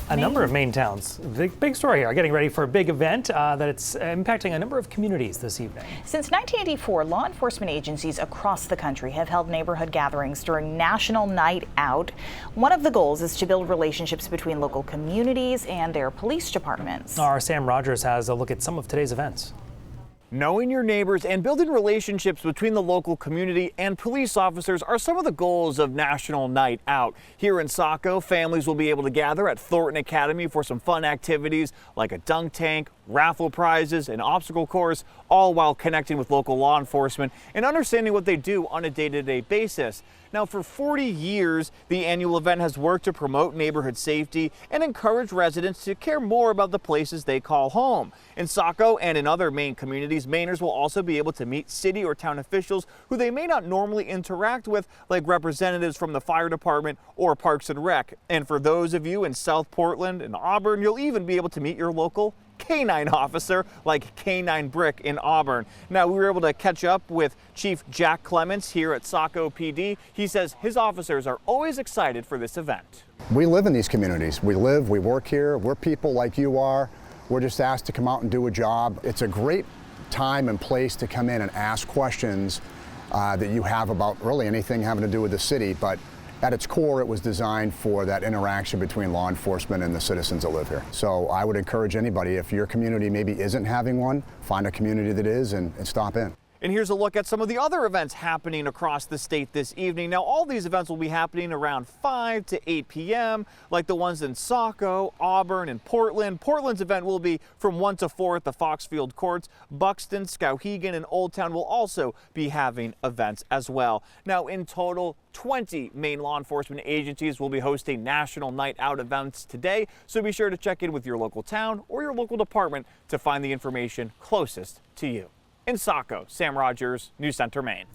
A number of Maine towns. Big story here. Getting ready for a big event that it's impacting a number of communities this evening. Since 1984, law enforcement agencies across the country have held neighborhood gatherings during National Night Out. One of the goals is to build relationships between local communities and their police departments. Our Sam Rogers has a look at some of today's events. Knowing your neighbors and building relationships between the local community and police officers are some of the goals of National Night Out. Here in Saco, families will be able to gather at Thornton Academy for some fun activities like a dunk tank, raffle prizes, an obstacle course, all while connecting with local law enforcement and understanding what they do on a day-to-day basis. Now, for 40 years, the annual event has worked to promote neighborhood safety and encourage residents to care more about the places they call home. In Saco and in other Maine communities, Mainers will also be able to meet city or town officials who they may not normally interact with, like representatives from the fire department or Parks and Rec. And for those of you in South Portland and Auburn, you'll even be able to meet your local K-9 officer like K-9 Brick in Auburn. Now, we were able to catch up with Chief Jack Clements here at Saco PD. He says his officers are always excited for this event. We live in these communities. We live, we work here. We're people like you are. We're just asked to come out and do a job. It's a great time and place to come in and ask questions that you have about really anything having to do with the city, but at its core, it was designed for that interaction between law enforcement and the citizens that live here. So I would encourage anybody, if your community maybe isn't having one, find a community that is and stop in. And here's a look at some of the other events happening across the state this evening. Now, all these events will be happening around 5 to 8 p.m., like the ones in Saco, Auburn, and Portland. Portland's event will be from 1 to 4 at the Foxfield Courts. Buxton, Skowhegan, and Old Town will also be having events as well. Now, in total, 20 Maine law enforcement agencies will be hosting National Night Out events today, so be sure to check in with your local town or your local department to find the information closest to you. In Saco, Sam Rogers, News Center, Maine.